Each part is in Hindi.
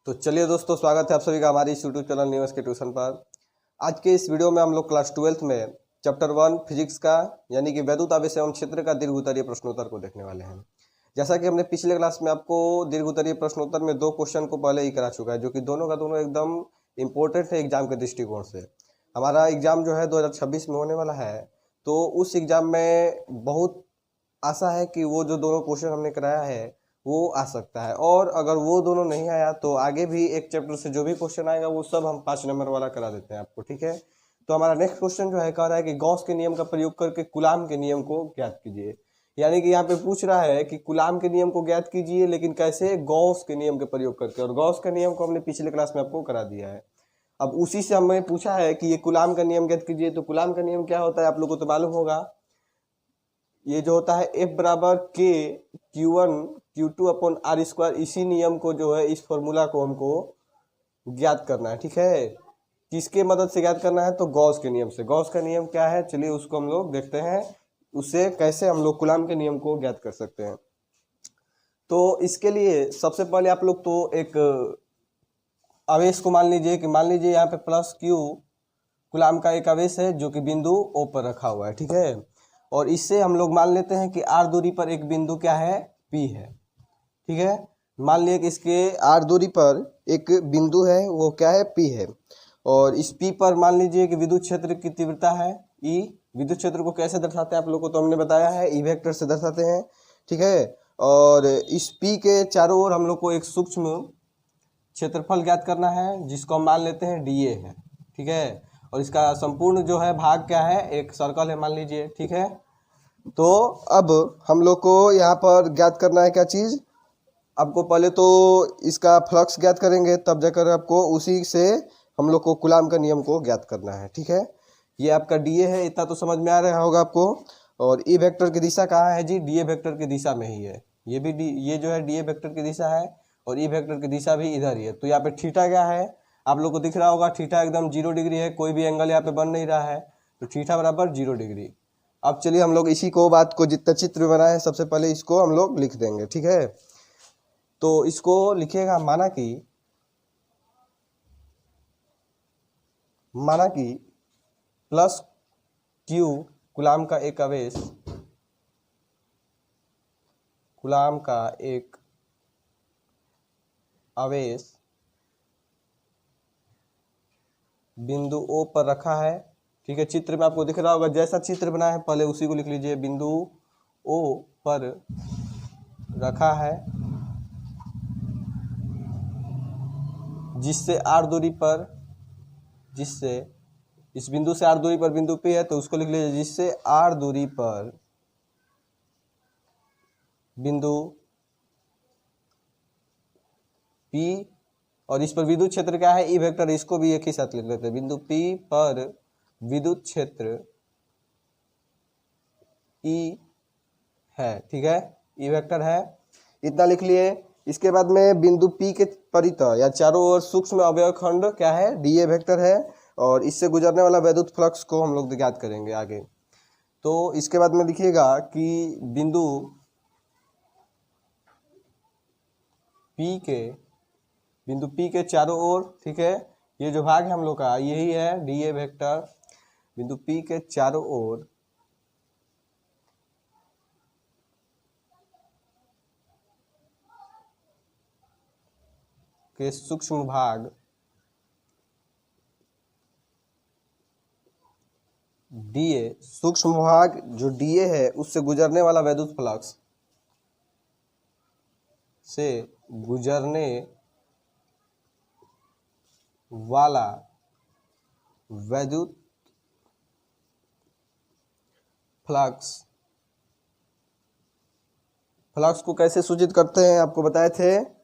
तो चलिए दोस्तों, स्वागत है आप सभी का हमारी इस यूट्यूब चैनल न्यूज़ के ट्यूशन पर। आज के इस वीडियो में हम लोग क्लास 12th में चैप्टर 1 फिजिक्स का यानी कि वैद्युत आवेश एवं क्षेत्र का दीर्घ-उत्तरीय प्रश्नोत्तर को देखने वाले हैं। जैसा कि हमने पिछले क्लास में आपको दीर्घ-उत्तरीय प्रश्नोत्तर में 2 क्वेश्चन को पहले ही करा चुका है, जो कि दोनों का दोनों एकदम इम्पोर्टेंट है एग्जाम के दृष्टिकोण से। हमारा एग्जाम जो है 2026 में होने वाला है, तो उस एग्जाम में बहुत आशा है कि वो जो दोनों क्वेश्चन हमने कराया है वो आ सकता है, और अगर वो दोनों नहीं आया तो आगे भी एक चैप्टर से जो भी क्वेश्चन आएगा वो सब हम 5 नंबर वाला करा देते हैं आपको, ठीक है। तो हमारा नेक्स्ट क्वेश्चन जो है कह रहा है कि गॉस के नियम का प्रयोग करके कूलाम के नियम को ज्ञात कीजिए। यानी कि यहाँ पे पूछ रहा है कि कूलाम के नियम को ज्ञात कीजिए, लेकिन कैसे? गॉस के नियम के प्रयोग करके। और गॉस के नियम को हमने पिछले क्लास में आपको करा दिया है। अब उसी से हमें पूछा है कि ये कूलाम का नियम ज्ञात कीजिए। तो कूलाम का नियम क्या होता है आप लोगों को तो मालूम होगा। ये जो होता है F बराबर K Q1 Q2 upon R square, इसी नियम को जो है, इस फॉर्मूला को हमको ज्ञात करना है, ठीक है। किसके मदद से ज्ञात करना है? तो गॉस के नियम से। गॉस का नियम क्या है, चलिए उसको हम लोग देखते हैं, उससे कैसे हम लोग कूलाम के नियम को ज्ञात कर सकते हैं। तो इसके लिए सबसे पहले आप लोग तो एक आवेश को मान लीजिए कि यहाँ पे प्लस Q कूलाम का एक आवेश है जो कि बिंदु O पर रखा हुआ है, ठीक है। और इससे हम लोग मान लेते हैं कि R दूरी पर एक बिंदु क्या है, P है, ठीक है। मान लिया कि इसके R दूरी पर एक बिंदु है, वो क्या है, P है। और इस P पर मान लीजिए कि विद्युत क्षेत्र की तीव्रता है E। विद्युत क्षेत्र को कैसे दर्शाते हैं आप लोगों को तो हमने बताया है, E वेक्टर से दर्शाते हैं, ठीक है। और इस P के चारों ओर हम लोग को एक सूक्ष्म क्षेत्रफल ज्ञात करना है, जिसको हम मान लेते हैं DA है, ठीक है। और इसका संपूर्ण जो है भाग क्या है, एक सर्कल है मान लीजिए, ठीक है। तो अब हम लोग को यहाँ पर ज्ञात करना है क्या चीज़, आपको पहले तो इसका फ्लक्स ज्ञात करेंगे, तब जाकर आपको उसी से हम लोग को कूलाम का नियम को ज्ञात करना है, ठीक है। ये आपका DA है, इतना तो समझ में आ रहा होगा आपको। और E वेक्टर की दिशा कहाँ है जी, DA वेक्टर की दिशा में ही है। ये भी ये जो है DA वेक्टर की दिशा है, और E वेक्टर की दिशा भी इधर ही है। तो यहाँ पे थीटा क्या है, आप लोग को दिख रहा होगा, थीटा एकदम 0 डिग्री है, कोई भी एंगल यहाँ पे बन नहीं रहा है, तो थीटा बराबर 0 डिग्री। अब चलिए हम लोग इसी को बात को जितना चित्र बना है सबसे पहले इसको हम लोग लिख देंगे, ठीक है। तो इसको लिखिएगा, माना कि प्लस Q कूलाम का एक आवेश, कूलाम का एक आवेश बिंदु O पर रखा है, ठीक है। चित्र में आपको दिख रहा होगा, जैसा चित्र बना है पहले उसी को लिख लीजिए। बिंदु O पर रखा है, जिससे R दूरी पर, जिससे इस बिंदु से R दूरी पर बिंदु P है, तो उसको लिख लीजिए जिससे R दूरी पर बिंदु P, और इस पर विद्युत क्षेत्र क्या है, E वेक्टर, इसको भी एक ही साथ लिख लेते हैं। बिंदु P पर विद्युत क्षेत्र E है, ठीक है, E वेक्टर है, इतना लिख लिए। इसके बाद में बिंदु P के परितः या चारों ओर सूक्ष्म अवयव खंड क्या है, DA वेक्टर है, और इससे गुजरने वाला वैद्युत फ्लक्स को हम लोग ज्ञात करेंगे आगे। तो इसके बाद में लिखिएगा कि बिंदु P के चारों ओर, ठीक है, ये जो भाग है हम लोग का यही है DA वेक्टर। बिंदु P के चारों ओर के सूक्ष्म भाग DA, सूक्ष्म भाग जो DA है उससे गुजरने वाला वैद्युत फ्लक्स, से गुजरने वाला वैद्युत फ्लक्स को कैसे सूचित करते हैं आपको बताए थे।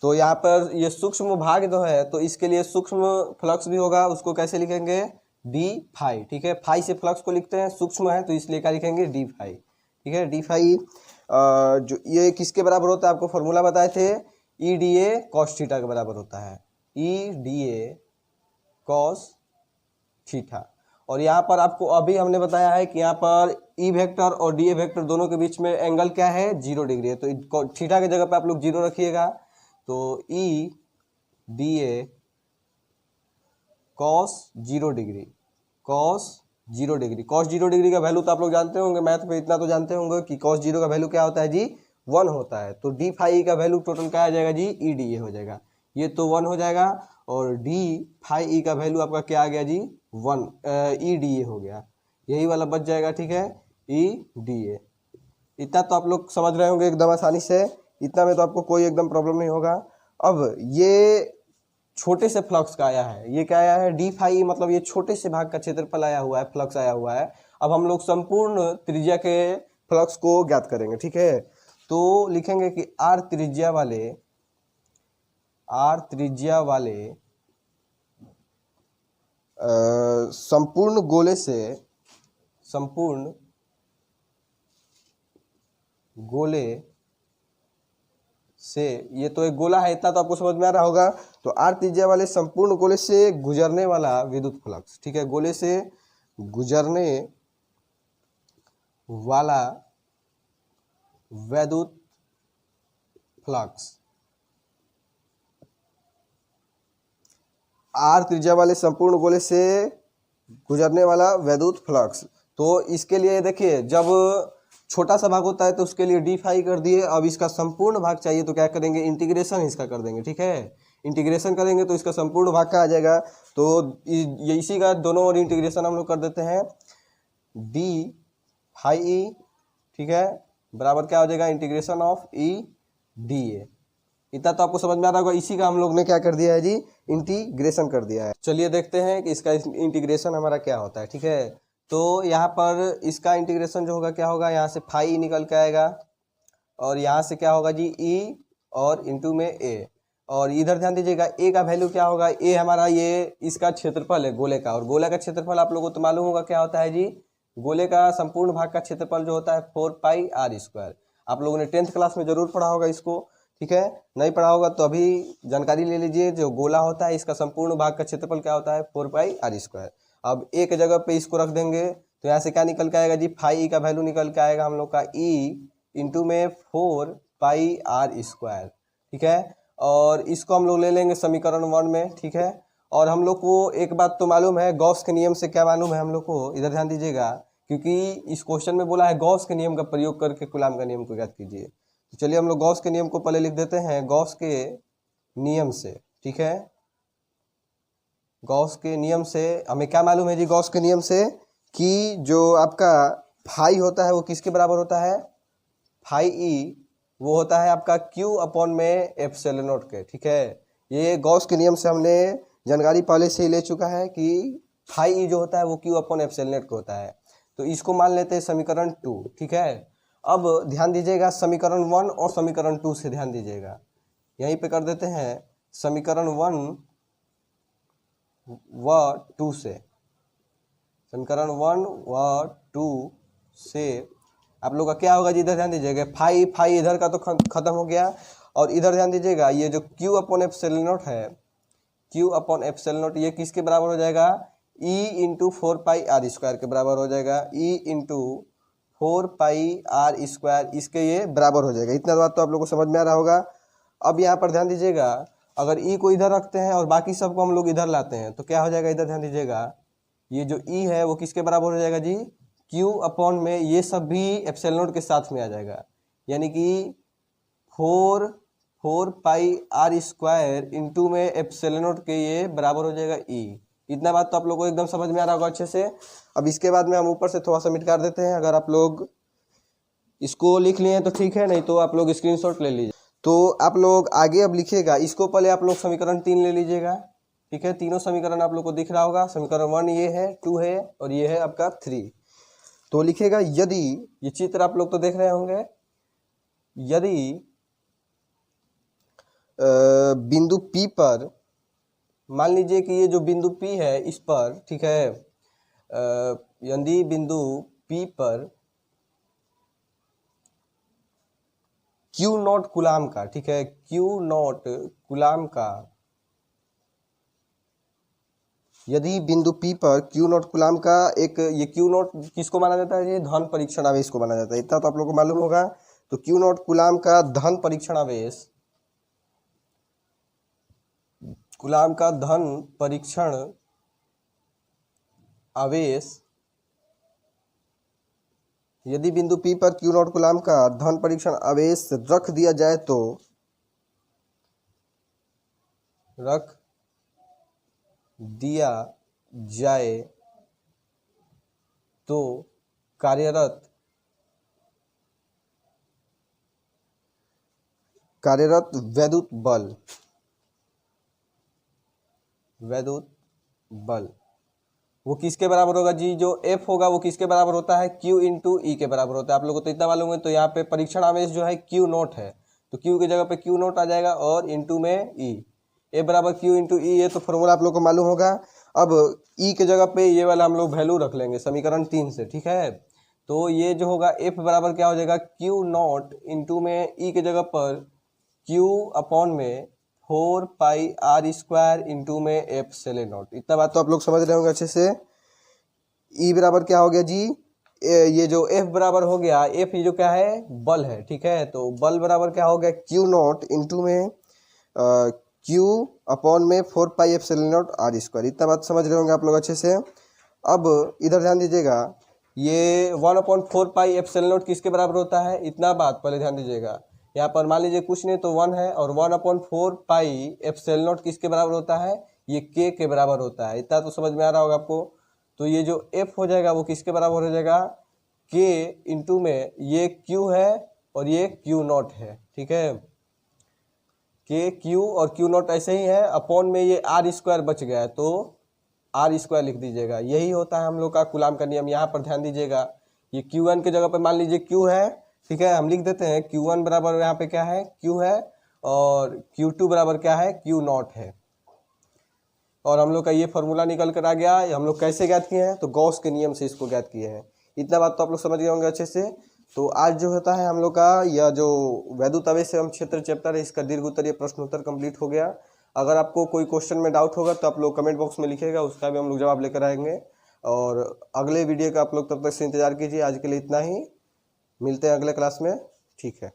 तो यहाँ पर ये सूक्ष्म भाग जो है, तो इसके लिए सूक्ष्म फ्लक्स भी होगा, उसको कैसे लिखेंगे, डी फाई, ठीक है। फाई से फ्लक्स को लिखते हैं, सूक्ष्म है तो इसलिए क्या लिखेंगे, डी फाई, ठीक है। डी फाई जो ये किसके बराबर होता है, आपको फॉर्मूला बताए थे, E D A cos theta के बराबर होता है, E D A cos theta. और यहाँ पर आपको अभी हमने बताया है कि यहाँ पर ई वेक्टर और डी ए वेक्टर दोनों के बीच में एंगल क्या है, 0 डिग्री है। तो थीटा की जगह पे आप लोग 0 रखिएगा, तो ई dA cos 0 degree, cos 0 degree. cos 0 degree का वैल्यू तो आप लोग जानते होंगे, मैथ में इतना तो जानते होंगे कि cos 0 का वैल्यू क्या होता है जी, 1 होता है। तो d फाई का वैल्यू टोटल क्या आ जाएगा जी, EDA हो जाएगा। ये तो 1 हो जाएगा और d फाई का वैल्यू आपका क्या आ गया जी, 1 EDA हो गया, यही वाला बच जाएगा, ठीक है, EDA। इतना तो आप लोग समझ रहे होंगे एकदम आसानी से, इतना में तो आपको कोई एकदम प्रॉब्लम नहीं होगा। अब ये छोटे से फ्लक्स का आया है, ये क्या आया है, डी फाई, मतलब ये छोटे से भाग का क्षेत्रफल आया हुआ है, फ्लक्स आया हुआ है। अब हम लोग संपूर्ण त्रिज्या के फ्लक्स को ज्ञात करेंगे, ठीक है। तो लिखेंगे कि आर त्रिज्या वाले संपूर्ण गोले से, ये तो एक गोला है, इतना तो आपको समझ में आ रहा होगा। तो आर त्रिज्या वाले संपूर्ण गोले से गुजरने वाला विद्युत फ्लक्स, ठीक है, गोले से गुजरने वाला विद्युत फ्लक्स, आर त्रिज्या वाले संपूर्ण गोले से गुजरने वाला विद्युत फ्लक्स। तो इसके लिए देखिए, जब छोटा सा भाग होता है तो उसके लिए डी फाई कर दिए। अब इसका संपूर्ण भाग चाहिए तो क्या करेंगे, इंटीग्रेशन इसका कर देंगे, ठीक है। इंटीग्रेशन करेंगे तो इसका संपूर्ण भाग का आ जाएगा। तो ये इसी का दोनों ओर इंटीग्रेशन हम लोग कर देते हैं, डी फाई ई, ठीक है, बराबर क्या हो जाएगा, integration of E D A. इतना तो आपको समझ में आ रहा होगा, इसी का हम लोग ने क्या कर दिया है जी, इंटीग्रेशन कर दिया है। चलिए देखते हैं कि इसका इंटीग्रेशन हमारा क्या होता है, ठीक है। तो यहाँ पर इसका इंटीग्रेशन जो होगा क्या होगा, यहाँ से फाई निकल के आएगा और यहाँ से क्या होगा जी, ई और इंटू में ए, और इधर ध्यान दीजिएगा ए का वैल्यू क्या होगा, ए हमारा ये इसका क्षेत्रफल है गोले का, और गोले का क्षेत्रफल आप लोगों को तो मालूम होगा क्या होता है जी, गोले का संपूर्ण भाग का क्षेत्रफल जो होता है 4πr²। आप लोगों ने 10th क्लास में जरूर पढ़ा होगा इसको, ठीक है। नहीं पढ़ा होगा तो अभी जानकारी ले लीजिए। जो गोला होता है इसका संपूर्ण भाग का क्षेत्रफल क्या होता है, 4πr²। अब एक जगह पे इसको रख देंगे तो यहाँ से क्या निकल के आएगा जी, फाई का वैल्यू निकल के आएगा हम लोग का ई इंटू में 4πr², ठीक है। और इसको हम लोग ले लेंगे समीकरण 1 में, ठीक है। और हम लोग को एक बात तो मालूम है, गॉस के नियम से क्या मालूम है हम लोग को, इधर ध्यान दीजिएगा, क्योंकि इस क्वेश्चन में बोला है गॉस के नियम का प्रयोग करके कूलाम का नियम को ज्ञात कीजिए। तो चलिए हम लोग गॉस के नियम को पहले लिख देते हैं, गॉस के नियम से, ठीक है। गॉस के नियम से हमें क्या मालूम है जी, गॉस के नियम से कि जो आपका फाई होता है वो किसके बराबर होता है, फाई ई वो होता है आपका Q अपॉन में एप्सिलॉन नॉट के, ठीक है। ये गॉस के नियम से हमने जानकारी पहले से ही ले चुका है कि फाई ई जो होता है वो Q अपॉन एप्सिलॉन नॉट का होता है। तो इसको मान लेते हैं समीकरण 2, ठीक है। अब ध्यान दीजिएगा समीकरण 1 और समीकरण 2 से ध्यान दीजिएगा, यहीं पे कर देते हैं समीकरण 1 व 2 से, समीकरण 1 व 2 से आप लोग का क्या होगा जी, इधर ध्यान दीजिएगा, फाई फाई इधर का तो खत्म हो गया, और इधर ध्यान दीजिएगा ये जो Q अपॉन एप्सिलॉन नॉट है, Q अपॉन एप्सिलॉन नॉट ये किसके बराबर हो जाएगा, E इंटू 4πr² के बराबर हो जाएगा, E इंटू 4πr², इसके ये बराबर हो जाएगा। इतना बात तो आप लोग को समझ में आ रहा होगा। अब यहाँ पर ध्यान दीजिएगा, अगर E को इधर रखते हैं और बाकी सबको हम लोग इधर लाते हैं तो क्या हो जाएगा, इधर ध्यान दीजिएगा, ये जो E है वो किसके बराबर हो जाएगा जी, Q अपॉन में ये सब भी एप्सिलॉन नॉट के साथ में आ जाएगा, यानी कि 4πr² इंटू में एप्सिलॉन नॉट के ये बराबर हो जाएगा E। इतना बात तो आप लोगों को एकदम समझ में आ रहा होगा अच्छे से। अब इसके बाद में हम ऊपर से थोड़ा सा मिटा देते हैं, अगर आप लोग इसको लिख लिए तो ठीक है, नहीं तो आप लोग स्क्रीनशॉट ले लीजिए। तो आप लोग आगे अब लिखिएगा, इसको पहले आप लोग समीकरण 3 ले लीजिएगा, ठीक है। तीनों समीकरण आप लोग को दिख रहा होगा, समीकरण 1 ये है, 2 है और ये है आपका 3। तो लिखिएगा, यदि ये चित्र आप लोग तो देख रहे होंगे, यदि बिंदु P पर, मान लीजिए कि ये जो बिंदु P है इस पर, ठीक है, यदि बिंदु P पर Q नॉट कूलाम का, ठीक है, Q नॉट कूलाम का, यदि बिंदु P पर Q नॉट कूलाम का एक, ये Q नॉट किसको माना जाता है, ये धन परीक्षण आवेश को माना जाता है, इतना तो आप लोग को मालूम होगा। तो Q नॉट कूलाम का धन परीक्षण आवेश कूलाम का धन परीक्षण आवेश यदि बिंदु P पर Q नॉट कूलाम का धन परीक्षण आवेश रख दिया जाए तो कार्यरत वैद्युत बल वो किसके बराबर होगा जी? जो F होगा वो किसके बराबर होता है? Q इंटू ई के बराबर होता है। आप लोगों को तो इतना मालूम है। तो यहाँ पे परीक्षण आवेश जो है Q नोट है, तो Q की जगह पे Q नोट आ जाएगा और इंटू में E, A बराबर Q इंटू ई है। तो फॉर्मूला आप लोग को मालूम होगा। अब E के जगह पे ये वाला हम लोग वैल्यू रख लेंगे समीकरण 3 से, ठीक है। तो ये जो होगा F बराबर क्या हो जाएगा? Q नॉट इंटू में E के जगह पर Q अपॉन में 4 पाई आर स्क्वायर इंटू में एफ सेले नॉट। इतना बात तो आप लोग समझ रहे होंगे अच्छे से। E बराबर क्या हो गया जी? ये जो F बराबर हो गया, F ये जो क्या है? बल है, ठीक है। तो बल बराबर क्या हो गया? Q नॉट इंटू में Q अपॉन में 4 पाई एफ सेले नॉट आर स्क्वायर। इतना बात समझ रहे होंगे आप लोग अच्छे से। अब इधर ध्यान दीजिएगा, ये 1/4 पाई एफ सेले नॉट किसके बराबर होता है? इतना बात पहले ध्यान दीजिएगा। यहाँ पर मान लीजिए कुछ नहीं तो 1 है, और 1/4 पाई एफ सेल नॉट किसके बराबर होता है? ये k के बराबर होता है। इतना तो समझ में आ रहा होगा आपको। तो ये जो f हो जाएगा वो किसके बराबर हो जाएगा? k इंटू में ये q है और ये q नॉट है, ठीक है। k q और q नॉट ऐसे ही है, अपॉन में ये r स्क्वायर बच गया है, तो r स्क्वायर लिख दीजिएगा। यही होता है हम लोग का कूलाम का नियम। यहाँ पर ध्यान दीजिएगा, ये q1 की जगह पर मान लीजिए q है, ठीक है। हम लिख देते हैं Q1 बराबर यहाँ पे क्या है? Q है, और Q2 बराबर क्या है? Q नॉट है। और हम लोग का ये फॉर्मूला निकल कर आ गया। हम लोग कैसे ज्ञात किए हैं? तो गॉस के नियम से इसको ज्ञात किए हैं। इतना बात तो आप लोग समझ गए होंगे अच्छे से। तो आज जो होता है हम लोग का यह जो वैद्युत आवेश एवं क्षेत्र चैप्टर है, इसका दीर्घ उत्तरीय प्रश्नोत्तर कंप्लीट हो गया। अगर आपको कोई क्वेश्चन में डाउट होगा तो आप लोग कमेंट बॉक्स में लिखिएगा, उसका भी हम लोग जवाब लेकर आएंगे। और अगले वीडियो का आप लोग तब तक से इंतजार कीजिए। आज के लिए इतना ही, मिलते हैं अगले क्लास में, ठीक है।